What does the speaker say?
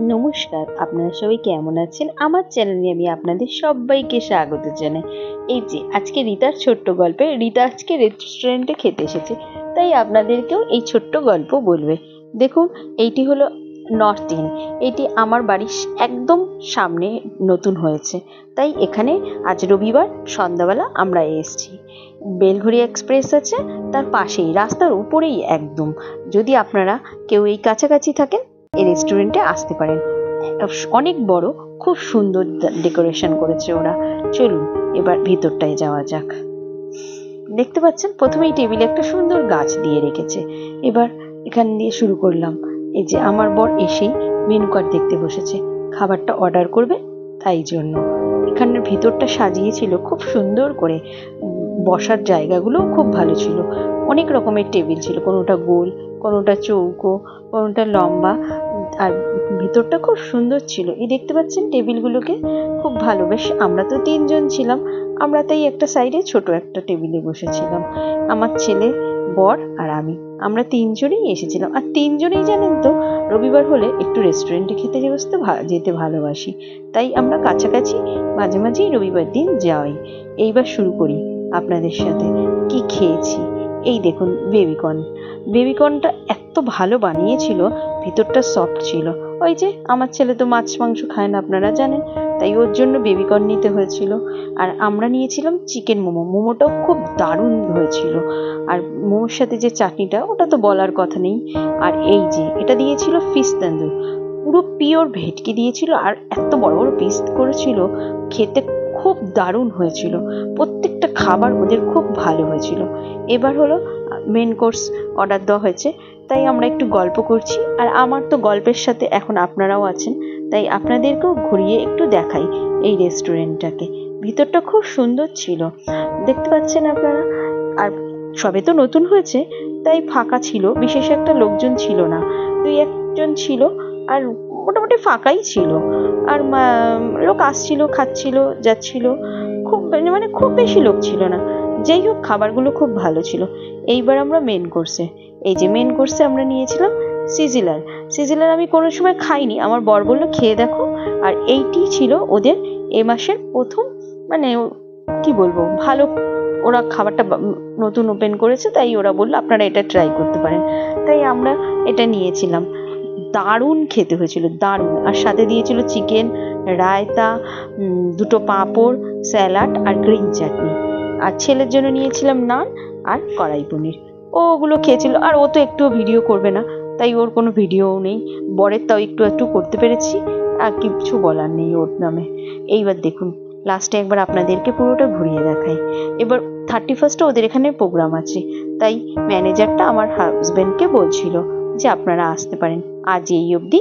নমস্কার, আপনারা সবাই কেমন আছেন? আমার চ্যানেলে আমি আপনাদের সবাইকে স্বাগত জানাই। এই যে আজকে রিতার ছোট্ট গল্পে, রিতা আজকে রেস্টুরেন্টে খেতে এসেছে, তাই আপনাদেরকেও এই ছোট্ট গল্প বলবে। দেখুন, এইটি হলো নর্থ ইন্ড। এটি আমার বাড়ির একদম সামনে নতুন হয়েছে, তাই এখানে আজ রবিবার সন্ধ্যাবেলা আমরা এসেছি। বেলঘড়িয়া এক্সপ্রেস আছে তার পাশেই, রাস্তার উপরেই একদম। যদি আপনারা কেউ এই কাছাকাছি থাকেন, এই রেস্টুরেন্টে আসতে পারেন। অনেক বড়, খুব সুন্দর ডেকোরেশন করেছে ওরা। চলুন এবার ভিতরটায় যাওয়া যাক। দেখতে পাচ্ছেন প্রথমেই টেবিলে একটা সুন্দর গাছ দিয়ে রেখেছে। এবার এখান দিয়ে শুরু করলাম। এই যে আমার বর এসেই মেনু কার্ড দেখতে বসেছে, খাবারটা অর্ডার করবে, তাই জন্য এখানের ভিতরটা সাজিয়েছিল খুব সুন্দর করে। বসার জায়গাগুলো খুব ভালো ছিল, অনেক রকমের টেবিল ছিল, কোনোটা গোল, কোনোটা চৌকো, কোনোটা লম্বা, আর ভিতরটা খুব সুন্দর ছিল। এই দেখতে পাচ্ছেন টেবিলগুলোকে, খুব ভালো। বেশ, আমরা তো 3 জন ছিলাম, আমরা তাই একটা সাইডে ছোট একটা টেবিলে বসেছিলাম। আমার ছেলে, বর আর আমি, আমরা 3জনই এসেছিলাম। আর 3জনেই জানেন তো, রবিবার হলে একটু রেস্টুরেন্টে খেতে যেতে ভালোবাসি, তাই আমরা কাছাকাছি মাঝে মাঝেই রবিবার দিন যাই। এইবার শুরু করি আপনাদের সাথে কি খেয়েছি। এই দেখুন বেবিকর্ন। বেবিকর্নটা এত ভালো বানিয়েছিল, ভিতরটা সফট ছিল। ওই যে আমার ছেলে তো মাছ মাংস খায় না, আপনারা জানেন, তাই ওর জন্য বেবিকর্ন নিতে হয়েছিল। আর আমরা নিয়েছিলাম চিকেন মোমো। মোমোটাও খুব দারুণ হয়েছিল। আর মোমোর সাথে যে চাটনিটা, ওটা তো বলার কথা নেই। আর এই যে এটা দিয়েছিল ফিশ তন্দুর, পুরো পিওর ভেটকি দিয়েছিল, আর এত বড় বড় পিস করেছিল, খেতে খুব দারুণ হয়েছিল। প্রত্যেকটা খাবার ওদের খুব ভালো হয়েছিল। এবার হলো মেন কোর্স অর্ডার দেওয়া হয়েছে, তাই আমরা একটু গল্প করছি। আর আমার তো গল্পের সাথে এখন আপনারাও আছেন, তাই আপনাদেরকেও ঘুরিয়ে একটু দেখাই এই রেস্টুরেন্টটাকে। ভিতরটা খুব সুন্দর ছিল, দেখতে পাচ্ছেন আপনারা। আর সবে তো নতুন হয়েছে, তাই ফাঁকা ছিল, বিশেষ একটা লোকজন ছিল না, 2-1জন ছিল, আর মোটামুটি ফাঁকাই ছিল। আর লোক আসছিল, খাচ্ছিল, যাচ্ছিল, খুব বেশি লোক ছিল না। যাই হোক, খাবারগুলো খুব ভালো ছিল। এইবার আমরা মেন কোর্সে। এই যে মেন কোর্সে আমরা নিয়েছিলাম সিজিলার আমি কোনো সময় খাইনি, আমার বর বললো খেয়ে দেখো। আর এইটি ছিল ওদের এ মাসের প্রথম, কি বলবো, ভালো। ওরা খাবারটা নতুন ওপেন করেছে, তাই ওরা বললো আপনারা এটা ট্রাই করতে পারেন, তাই আমরা এটা নিয়েছিলাম। দারুণ খেতে হয়েছিল, দারুণ। আর সাথে দিয়েছিল চিকেন, রায়তা, 2টো পাঁপড়, স্যালাড আর গ্রিন চাটনি। আর ছেলের জন্য নিয়েছিলাম নান আর কড়াই পনির। ওগুলো খেয়েছিল, আর ও তো একটুও ভিডিও করবে না, তাই ওর কোনো ভিডিও নেই। বরের তাও একটু করতে পেরেছি, আর কিছু বলার নেই ওর নামে। এইবার দেখুন, লাস্টে একবার আপনাদেরকে পুরোটা ঘুরিয়ে দেখাই। এবার 31 ওদের এখানে প্রোগ্রাম আছে, তাই ম্যানেজারটা আমার হাজবেন্ডকে বলছিল যে আপনারা আসতে পারেন। আজ এই অবধি